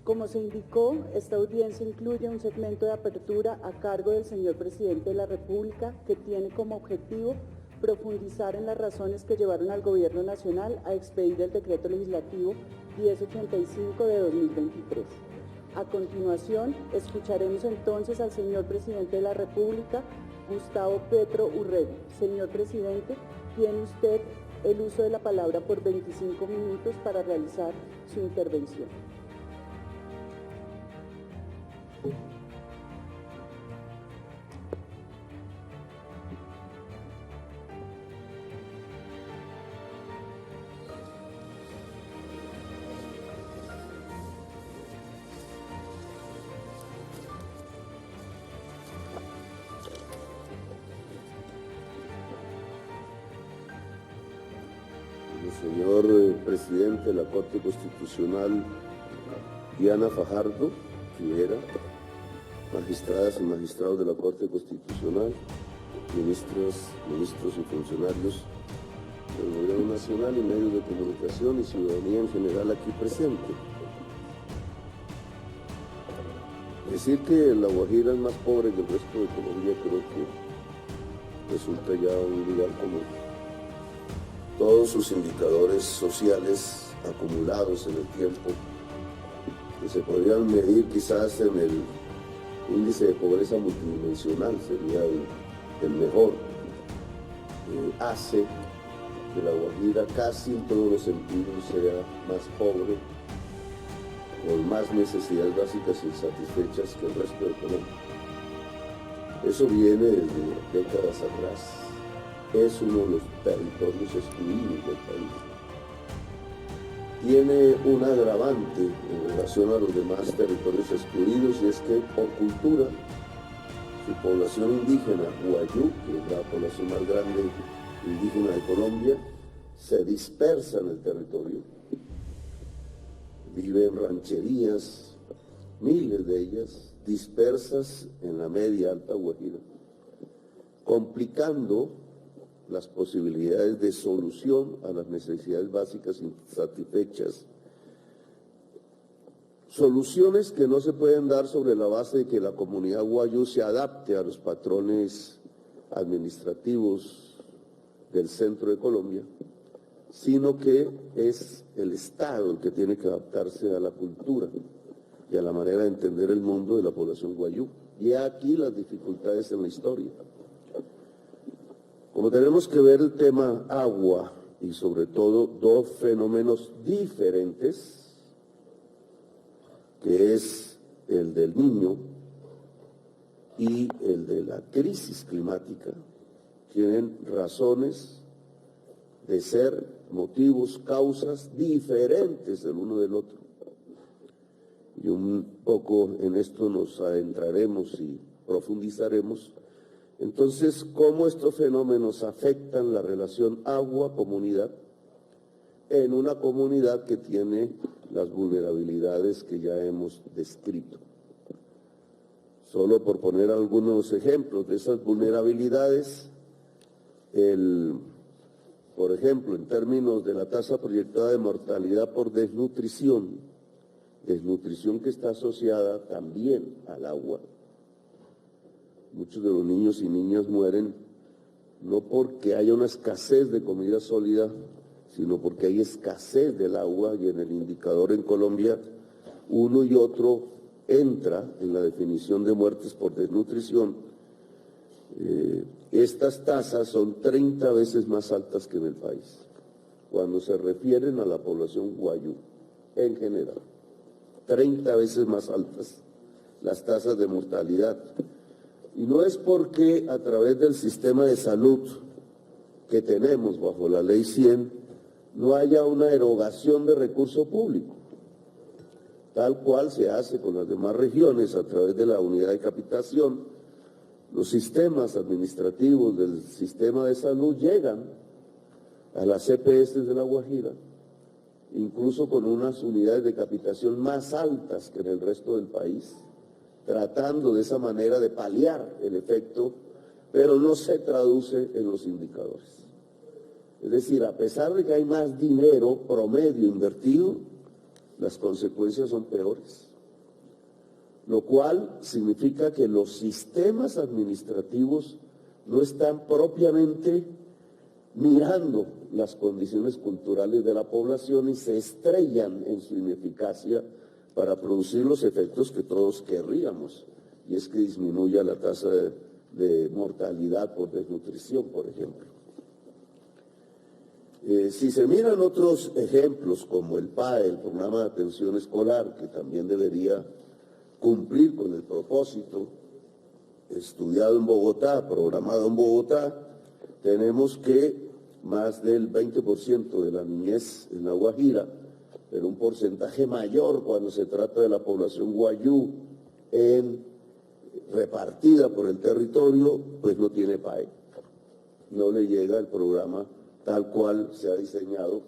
Como se indicó, esta audiencia incluye un segmento de apertura a cargo del señor Presidente de la República que tiene como objetivo profundizar en las razones que llevaron al Gobierno Nacional a expedir el Decreto Legislativo 1085 de 2023. A continuación, escucharemos entonces al señor Presidente de la República, Gustavo Petro Urrego. Señor Presidente, tiene usted el uso de la palabra por 25 minutos para realizar su intervención. Señor Presidente de la Corte Constitucional, Diana Fajardo Rivera, magistradas y magistrados de la Corte Constitucional, ministros y funcionarios del Gobierno Nacional y medios de comunicación y ciudadanía en general aquí presente. Decir que La Guajira es más pobre que el resto de Colombia creo que resulta ya un lugar común. Todos sus indicadores sociales acumulados en el tiempo, que se podrían medir quizás en el índice de pobreza multidimensional, sería el mejor, hace que La Guajira casi en todos los sentidos sea más pobre, con más necesidades básicas insatisfechas que el resto de Colombia. Eso viene desde décadas atrás. Es uno de los territorios excluidos del país. Tiene un agravante en relación a los demás territorios excluidos, y es que por cultura, su población indígena, Guayú, que es la población más grande indígena de Colombia, se dispersa en el territorio. Vive en rancherías, miles de ellas, dispersas en la media alta Guajira, complicando las posibilidades de solución a las necesidades básicas insatisfechas. Soluciones que no se pueden dar sobre la base de que la comunidad guayú se adapte a los patrones administrativos del centro de Colombia, sino que es el Estado el que tiene que adaptarse a la cultura y a la manera de entender el mundo de la población guayú. Y aquí las dificultades en la historia. Como tenemos que ver el tema agua y sobre todo dos fenómenos diferentes, que es el del Niño y el de la crisis climática, tienen razones de ser, motivos, causas diferentes el uno del otro. Y un poco en esto nos adentraremos y profundizaremos. Entonces, ¿cómo estos fenómenos afectan la relación agua-comunidad en una comunidad que tiene las vulnerabilidades que ya hemos descrito? Solo por poner algunos ejemplos de esas vulnerabilidades, por ejemplo, en términos de la tasa proyectada de mortalidad por desnutrición que está asociada también al agua. Muchos de los niños y niñas mueren no porque haya una escasez de comida sólida, sino porque hay escasez del agua, y en el indicador en Colombia uno y otro entra en la definición de muertes por desnutrición. Estas tasas son 30 veces más altas que en el país, cuando se refieren a la población guayú en general. 30 veces más altas las tasas de mortalidad. Y no es porque a través del sistema de salud que tenemos bajo la Ley 100 no haya una erogación de recurso público, tal cual se hace con las demás regiones a través de la unidad de capitación. Los sistemas administrativos del sistema de salud llegan a las EPS de La Guajira, incluso con unas unidades de capitación más altas que en el resto del país, tratando de esa manera de paliar el efecto, pero no se traduce en los indicadores. Es decir, a pesar de que hay más dinero promedio invertido, las consecuencias son peores. lo cual significa que los sistemas administrativos no están propiamente mirando las condiciones culturales de la población y se estrellan en su ineficacia para producir los efectos que todos querríamos, y es que disminuya la tasa de mortalidad por desnutrición, por ejemplo. Si se miran otros ejemplos como el PAE, el Programa de Atención Escolar, que también debería cumplir con el propósito estudiado en Bogotá, programado en Bogotá, tenemos que más del 20% de la niñez en La Guajira, pero un porcentaje mayor cuando se trata de la población guayú repartida por el territorio, pues no tiene PAE. No le llega el programa tal cual se ha diseñado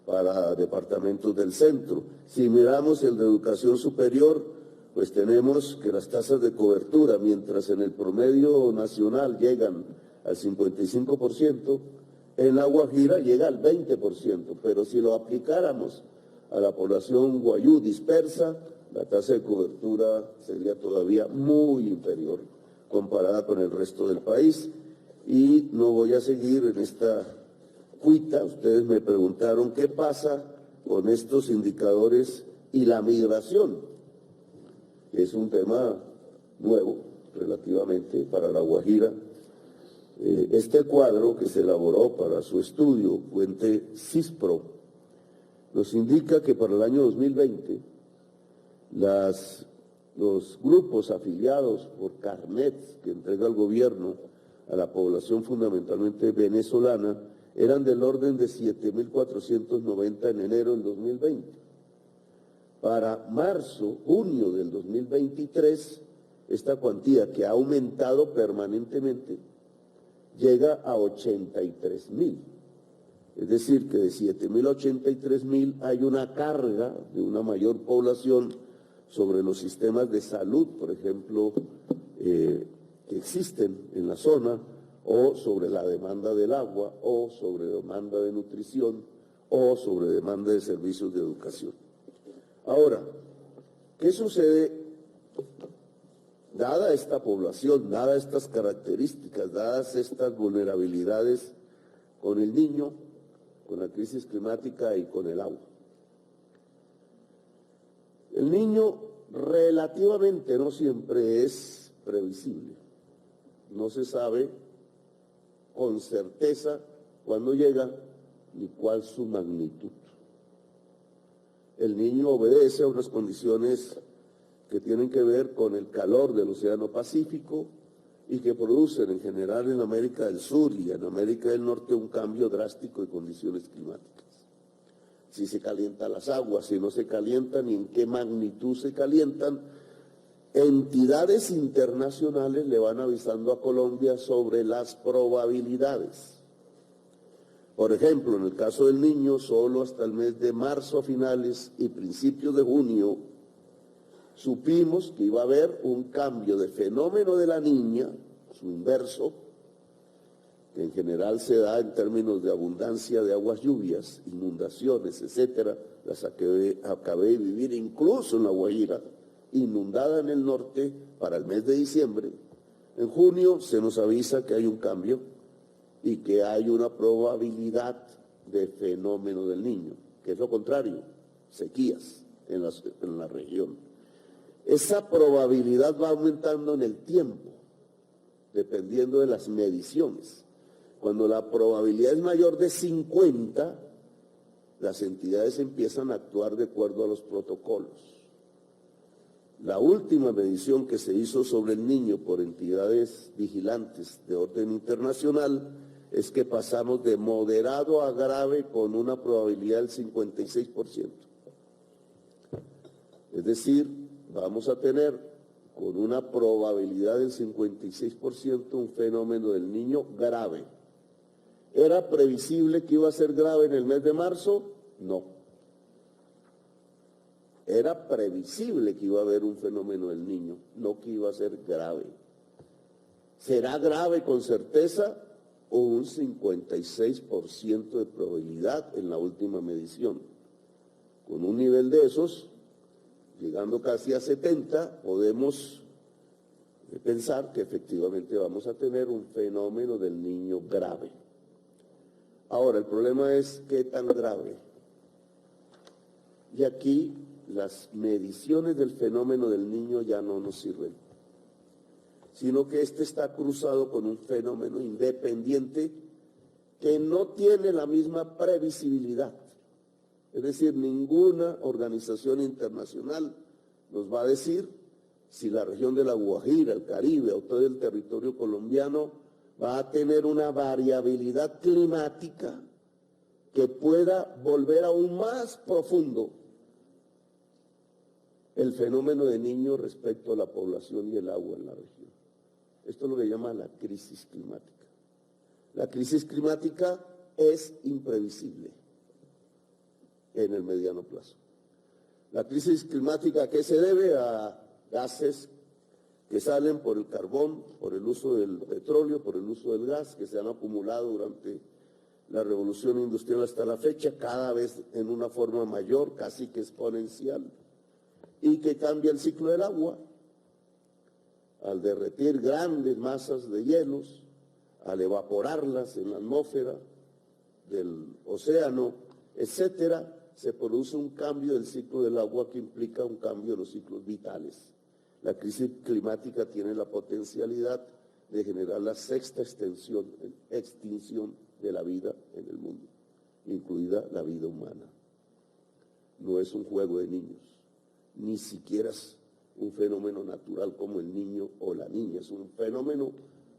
para departamentos del centro. Si miramos el de educación superior, pues tenemos que las tasas de cobertura, mientras en el promedio nacional llegan al 55%, en La Guajira llega al 20%, pero si lo aplicáramos a la población guayú dispersa, la tasa de cobertura sería todavía muy inferior comparada con el resto del país. Y no voy a seguir en esta cuita. Ustedes me preguntaron qué pasa con estos indicadores y la migración. Es un tema nuevo relativamente para La Guajira. Este cuadro que se elaboró para su estudio, fuente CISPRO, nos indica que para el año 2020 los grupos afiliados por carnets que entrega el gobierno a la población fundamentalmente venezolana eran del orden de 7.490 en enero del 2020. Para marzo, junio del 2023, esta cuantía que ha aumentado permanentemente llega a 83.000. Es decir, que de 7.000 a 83.000 hay una carga de una mayor población sobre los sistemas de salud, por ejemplo, que existen en la zona, o sobre la demanda del agua, o sobre demanda de nutrición, o sobre demanda de servicios de educación. Ahora, ¿qué sucede dada esta población, dadas estas características, dadas estas vulnerabilidades con el niño, con la crisis climática y con el agua? El niño relativamente no siempre es previsible. No se sabe con certeza cuándo llega ni cuál su magnitud. El niño obedece a unas condiciones que tienen que ver con el calor del Océano Pacífico y que producen en general en América del Sur y en América del Norte un cambio drástico de condiciones climáticas. Si se calientan las aguas, si no se calientan y en qué magnitud se calientan, entidades internacionales le van avisando a Colombia sobre las probabilidades. Por ejemplo, en el caso del niño, solo hasta el mes de marzo a finales y principios de junio, supimos que iba a haber un cambio de fenómeno de la niña, su inverso, que en general se da en términos de abundancia de aguas lluvias, inundaciones, etcétera. Las acabé de vivir incluso en La Guajira, inundada en el norte para el mes de diciembre. En junio se nos avisa que hay un cambio y que hay una probabilidad de fenómeno del niño, que es lo contrario, sequías en la región. Esa probabilidad va aumentando en el tiempo, dependiendo de las mediciones. Cuando la probabilidad es mayor de 50, las entidades empiezan a actuar de acuerdo a los protocolos. La última medición que se hizo sobre el niño por entidades vigilantes de orden internacional es que pasamos de moderado a grave con una probabilidad del 56%. Es decir, vamos a tener con una probabilidad del 56% un fenómeno del niño grave. ¿Era previsible que iba a ser grave en el mes de marzo? No. Era previsible que iba a haber un fenómeno del niño, no que iba a ser grave. ¿Será grave con certeza? O un 56% de probabilidad en la última medición. Con un nivel de esos, llegando casi a 70, podemos pensar que efectivamente vamos a tener un fenómeno del niño grave. Ahora, el problema es qué tan grave. Y aquí las mediciones del fenómeno del niño ya no nos sirven, sino que este está cruzado con un fenómeno independiente que no tiene la misma previsibilidad. Es decir, ninguna organización internacional nos va a decir si la región de La Guajira, el Caribe o todo el territorio colombiano va a tener una variabilidad climática que pueda volver aún más profundo el fenómeno de niño respecto a la población y el agua en la región. Esto es lo que llama la crisis climática. La crisis climática es imprevisible en el mediano plazo. La crisis climática, ¿qué se debe? A gases que salen por el carbón, por el uso del petróleo, por el uso del gas, que se han acumulado durante la revolución industrial hasta la fecha, cada vez en una forma mayor, casi que exponencial, y que cambia el ciclo del agua al derretir grandes masas de hielos, al evaporarlas en la atmósfera del océano, etcétera, se produce un cambio del ciclo del agua que implica un cambio de los ciclos vitales. La crisis climática tiene la potencialidad de generar la sexta extinción de la vida en el mundo, incluida la vida humana. No es un juego de niños, ni siquiera es un fenómeno natural como el niño o la niña, es un fenómeno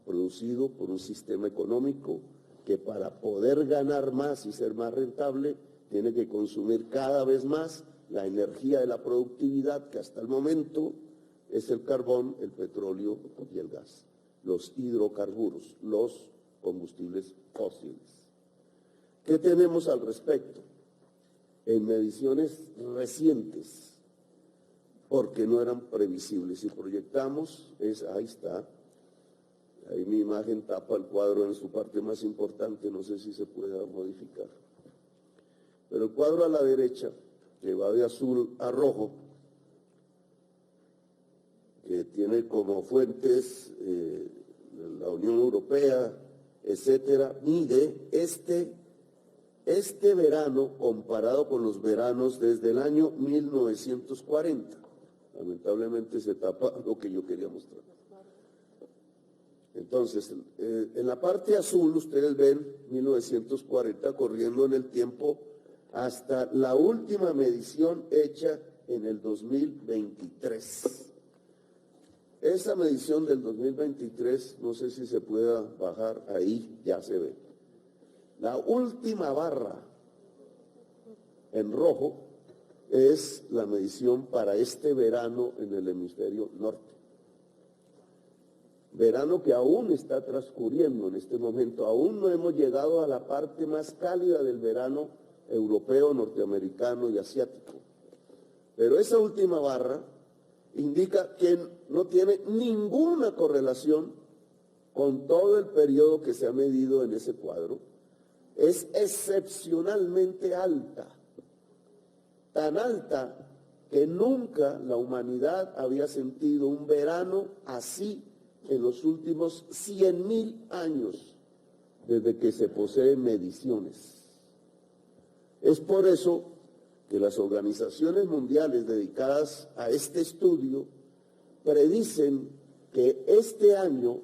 producido por un sistema económico que para poder ganar más y ser más rentable tiene que consumir cada vez más la energía de la productividad, que hasta el momento es el carbón, el petróleo y el gas, los hidrocarburos, los combustibles fósiles. ¿Qué tenemos al respecto? En mediciones recientes, porque no eran previsibles. Si proyectamos, ahí está, ahí mi imagen tapa el cuadro en su parte más importante, no sé si se pueda modificar. Pero el cuadro a la derecha, que va de azul a rojo, que tiene como fuentes la Unión Europea, etcétera, mide este verano comparado con los veranos desde el año 1940. Lamentablemente se tapa lo que yo quería mostrar. Entonces, en la parte azul ustedes ven 1940 corriendo en el tiempo hasta la última medición hecha en el 2023. Esa medición del 2023, no sé si se pueda bajar ahí, ya se ve. La última barra en rojo es la medición para este verano en el hemisferio norte. Verano que aún está transcurriendo en este momento, aún no hemos llegado a la parte más cálida del verano europeo, norteamericano y asiático. Pero esa última barra indica que no tiene ninguna correlación con todo el periodo que se ha medido en ese cuadro. Es excepcionalmente alta, tan alta que nunca la humanidad había sentido un verano así en los últimos 100.000 años, desde que se poseen mediciones. Es por eso que las organizaciones mundiales dedicadas a este estudio predicen que este año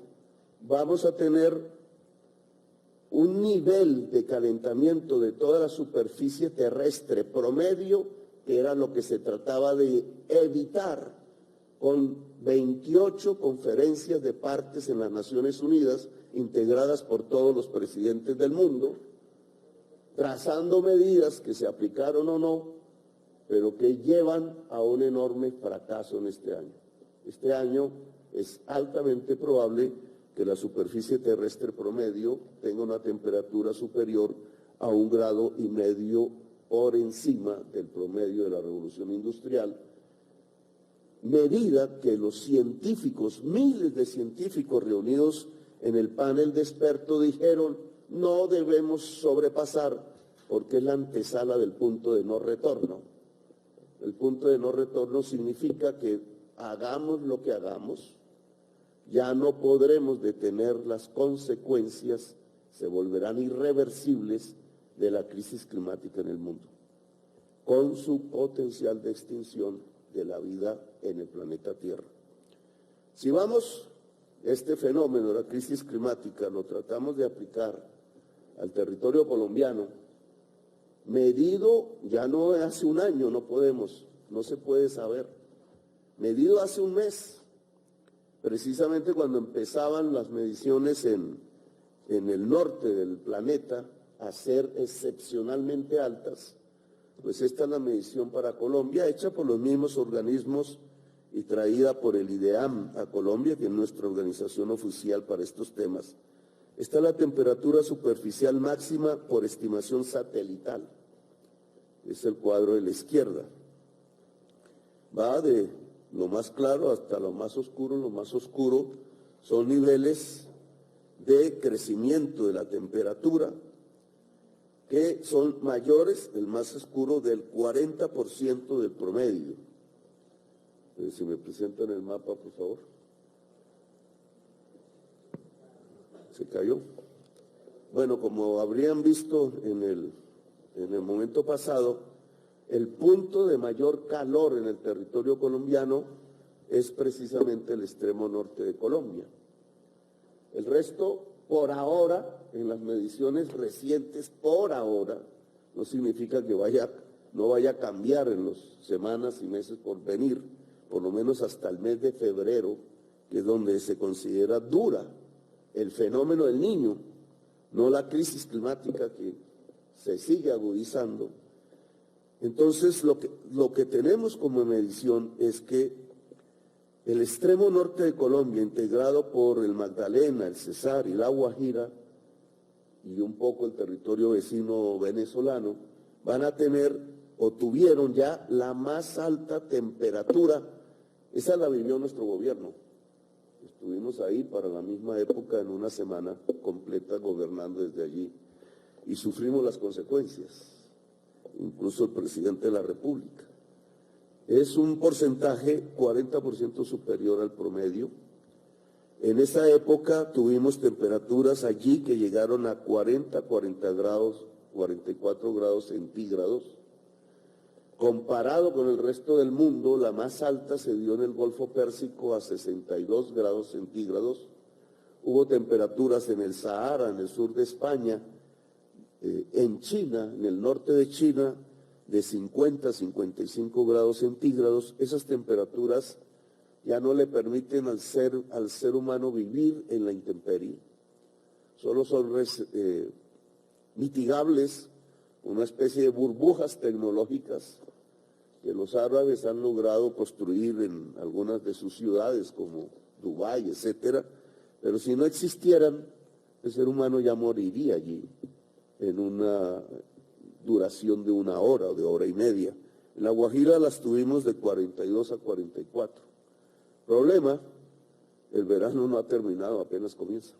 vamos a tener un nivel de calentamiento de toda la superficie terrestre promedio, que era lo que se trataba de evitar con 28 conferencias de partes en las Naciones Unidas, integradas por todos los presidentes del mundo, trazando medidas que se aplicaron o no, pero que llevan a un enorme fracaso en este año. Este año es altamente probable que la superficie terrestre promedio tenga una temperatura superior a 1,5 grados por encima del promedio de la revolución industrial, medida que los científicos, miles de científicos reunidos en el panel de expertos dijeron no debemos sobrepasar porque es la antesala del punto de no retorno. el punto de no retorno significa que hagamos lo que hagamos, ya no podremos detener las consecuencias, se volverán irreversibles de la crisis climática en el mundo, con su potencial de extinción de la vida en el planeta Tierra. Si vamos, este fenómeno, la crisis climática, lo tratamos de aplicar al territorio colombiano, medido ya no hace un año, no se puede saber, medido hace un mes, precisamente cuando empezaban las mediciones en el norte del planeta a ser excepcionalmente altas, pues esta es la medición para Colombia, hecha por los mismos organismos y traída por el IDEAM a Colombia, que es nuestra organización oficial para estos temas. Está la temperatura superficial máxima por estimación satelital. Es el cuadro de la izquierda. Va de lo más claro hasta lo más oscuro. Lo más oscuro son niveles de crecimiento de la temperatura que son mayores, el más oscuro, del 40% del promedio. Si me presentan el mapa, por favor. Se cayó. Bueno, como habrían visto en el momento pasado, el punto de mayor calor en el territorio colombiano es precisamente el extremo norte de Colombia. El resto, por ahora, en las mediciones recientes, por ahora, no significa que no vaya a cambiar en las semanas y meses por venir, por lo menos hasta el mes de febrero, que es donde se considera dura el fenómeno del Niño, no la crisis climática que se sigue agudizando. Entonces, lo que tenemos como medición es que el extremo norte de Colombia, integrado por el Magdalena, el Cesar y la Guajira, y un poco el territorio vecino venezolano, van a tener o tuvieron ya la más alta temperatura. Esa la vivió nuestro gobierno. Estuvimos ahí para la misma época en una semana completa gobernando desde allí y sufrimos las consecuencias, incluso el presidente de la República. Es un porcentaje 40% superior al promedio. En esa época tuvimos temperaturas allí que llegaron a 40 grados, 44 grados centígrados. Comparado con el resto del mundo, la más alta se dio en el Golfo Pérsico a 62 grados centígrados. Hubo temperaturas en el Sahara, en el sur de España, en China, en el norte de China, de 50 a 55 grados centígrados. Esas temperaturas ya no le permiten al ser humano vivir en la intemperie. Solo son mitigables, una especie de burbujas tecnológicas que los árabes han logrado construir en algunas de sus ciudades, como Dubái, etcétera, pero si no existieran, el ser humano ya moriría allí en una duración de una hora o de hora y media. En La Guajira las tuvimos de 42 a 44. Problema, el verano no ha terminado, apenas comienza.